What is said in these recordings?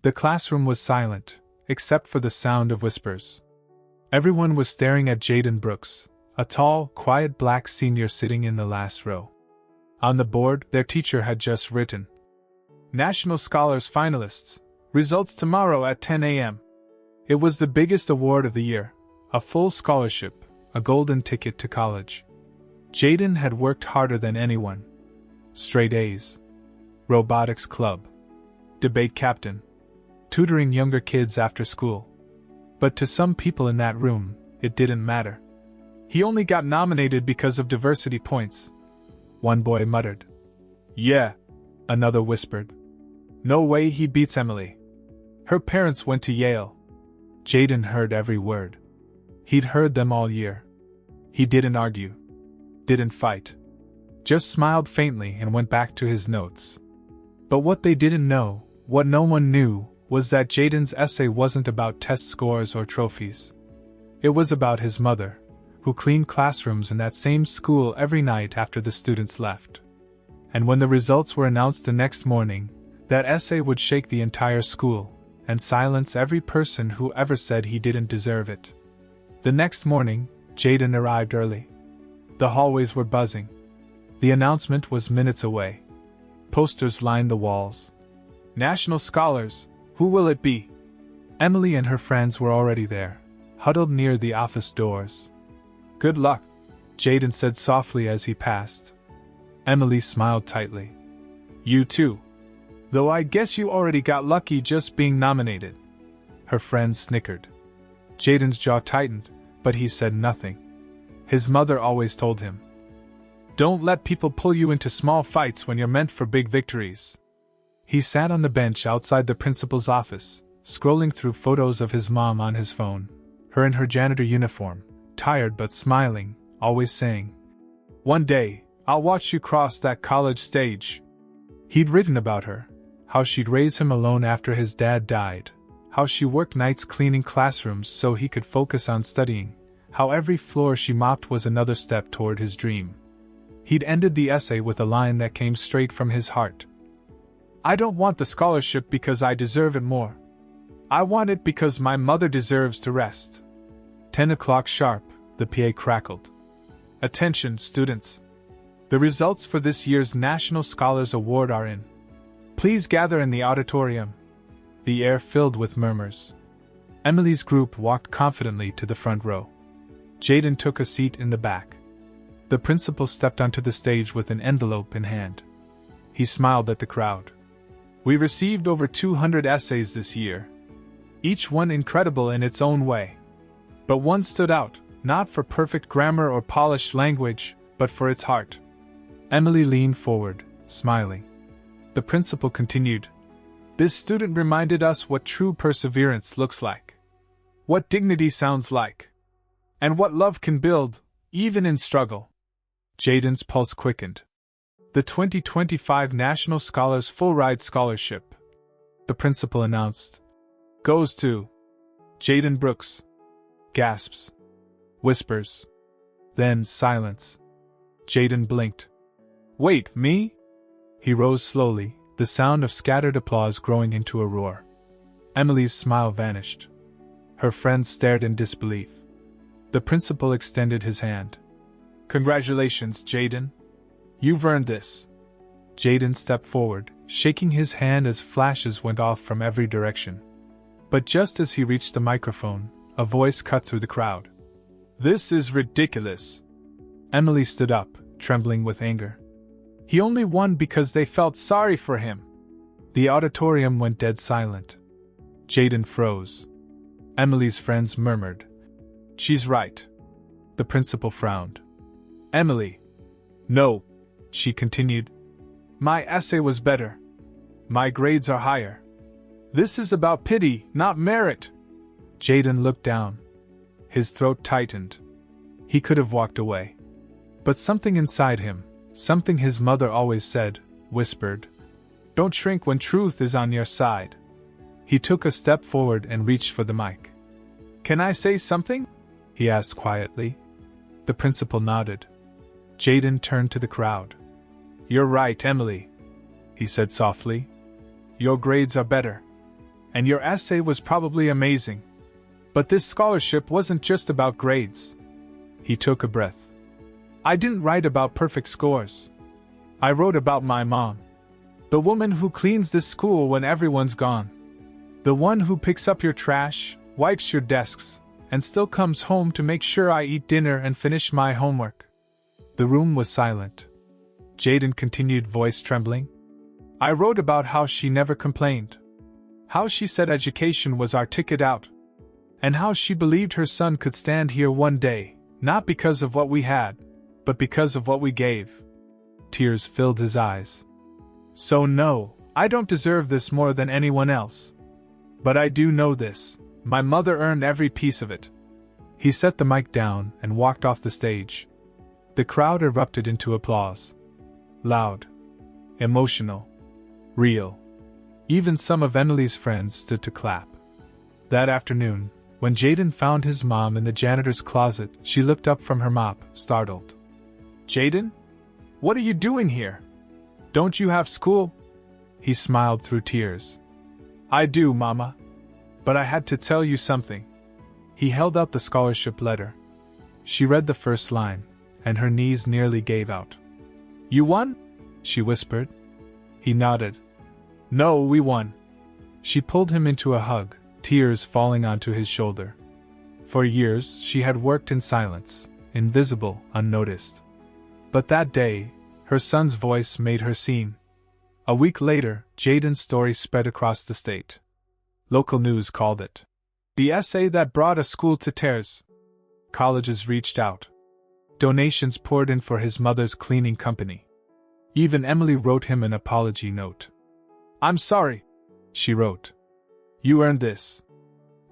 The classroom was silent, except for the sound of whispers. Everyone was staring at Jaden Brooks, a tall, quiet black senior sitting in the last row. On the board, their teacher had just written, "National Scholars Finalists, results tomorrow at 10 a.m. It was the biggest award of the year, a full scholarship, a golden ticket to college. Jaden had worked harder than anyone. Straight A's. Robotics club. Debate captain. Tutoring younger kids after school. But to some people in that room, it didn't matter. He only got nominated because of diversity points," one boy muttered. "Yeah," another whispered. "No way he beats Emily. Her parents went to Yale." Jaden heard every word. He'd heard them all year. He didn't argue. Didn't fight. Just smiled faintly and went back to his notes. But what they didn't know, what no one knew, was that Jaden's essay wasn't about test scores or trophies. It was about his mother, who cleaned classrooms in that same school every night after the students left. And when the results were announced the next morning, that essay would shake the entire school, and silence every person who ever said he didn't deserve it. The next morning, Jaden arrived early. The hallways were buzzing. The announcement was minutes away. Posters lined the walls. "National Scholars, who will it be?" Emily and her friends were already there, huddled near the office doors. "Good luck," Jaden said softly as he passed. Emily smiled tightly. "You too. Though I guess you already got lucky just being nominated." Her friends snickered. Jaden's jaw tightened, but he said nothing. His mother always told him, "Don't let people pull you into small fights when you're meant for big victories." He sat on the bench outside the principal's office, scrolling through photos of his mom on his phone, her in her janitor uniform, tired but smiling, always saying, "One day, I'll watch you cross that college stage." He'd written about her, how she'd raise him alone after his dad died, how she worked nights cleaning classrooms so he could focus on studying, how every floor she mopped was another step toward his dream. He'd ended the essay with a line that came straight from his heart. "I don't want the scholarship because I deserve it more. I want it because my mother deserves to rest." 10 o'clock sharp, the PA crackled. "Attention, students. The results for this year's National Scholars Award are in. Please gather in the auditorium." The air filled with murmurs. Emily's group walked confidently to the front row. Jaden took a seat in the back. The principal stepped onto the stage with an envelope in hand. He smiled at the crowd. "We received over 200 essays this year. Each one incredible in its own way. But one stood out, not for perfect grammar or polished language, but for its heart." Emily leaned forward, smiling. The principal continued, "This student reminded us what true perseverance looks like. What dignity sounds like. And what love can build, even in struggle." Jaden's pulse quickened. "The 2025 National Scholars Full Ride Scholarship," the principal announced, "goes to Jaden Brooks." Gasps. Whispers. Then silence. Jaden blinked. "Wait, me?" He rose slowly, the sound of scattered applause growing into a roar. Emily's smile vanished. Her friends stared in disbelief. The principal extended his hand. "Congratulations, Jaden. You've earned this." Jaden stepped forward, shaking his hand as flashes went off from every direction. But just as he reached the microphone, a voice cut through the crowd. "This is ridiculous." Emily stood up, trembling with anger. "He only won because they felt sorry for him." The auditorium went dead silent. Jaden froze. Emily's friends murmured, "She's right." The principal frowned. "Emily." "No," she continued. "My essay was better. My grades are higher. This is about pity, not merit." Jaden looked down. His throat tightened. He could have walked away. But something inside him, something his mother always said, whispered, "Don't shrink when truth is on your side." He took a step forward and reached for the mic. "Can I say something?" he asked quietly. The principal nodded. Jaden turned to the crowd. "You're right, Emily," he said softly. "Your grades are better. And your essay was probably amazing. But this scholarship wasn't just about grades. He took a breath. I didn't write about perfect scores. I wrote about my mom. The woman who cleans this school when everyone's gone. The one who picks up your trash, wipes your desks, and still comes home to make sure I eat dinner and finish my homework. The room was silent. Jaden continued, voice trembling. I wrote about how she never complained. How she said education was our ticket out. And how she believed her son could stand here one day, not because of what we had, but because of what we gave. Tears filled his eyes. So no, I don't deserve this more than anyone else. But I do know this, my mother earned every piece of it. He set the mic down and walked off the stage. The crowd erupted into applause. Loud. Emotional. Real. Even some of Emily's friends stood to clap. That afternoon, when Jaden found his mom in the janitor's closet, she looked up from her mop, startled. Jaden? What are you doing here? Don't you have school? He smiled through tears. I do, Mama. But I had to tell you something. He held out the scholarship letter. She read the first line, and her knees nearly gave out. You won? She whispered. He nodded. No, we won. She pulled him into a hug, tears falling onto his shoulder. For years, she had worked in silence, invisible, unnoticed. But that day, her son's voice made her seen. A week later, Jaden's story spread across the state. Local news called it the essay that brought a school to tears. Colleges reached out. Donations poured in for his mother's cleaning company. Even Emily wrote him an apology note. I'm sorry, she wrote. You earned this.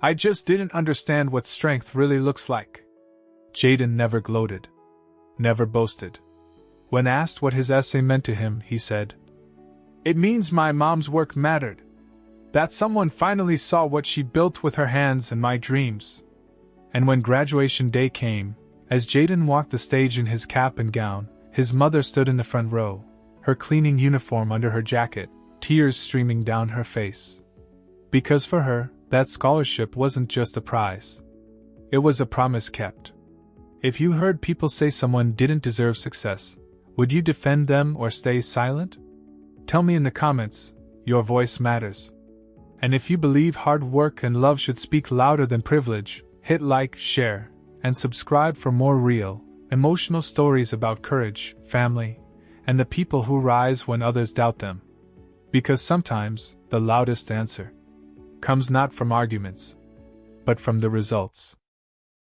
I just didn't understand what strength really looks like. Jaden never gloated. Never boasted. When asked what his essay meant to him, he said, It means my mom's work mattered. That someone finally saw what she built with her hands and my dreams. And when graduation day came, as Jaden walked the stage in his cap and gown, his mother stood in the front row, her cleaning uniform under her jacket, tears streaming down her face. Because for her, that scholarship wasn't just a prize. It was a promise kept. If you heard people say someone didn't deserve success, would you defend them or stay silent? Tell me in the comments, your voice matters. And if you believe hard work and love should speak louder than privilege, hit like, share, and subscribe for more real, emotional stories about courage, family, and the people who rise when others doubt them. Because sometimes, the loudest answer comes not from arguments, but from the results.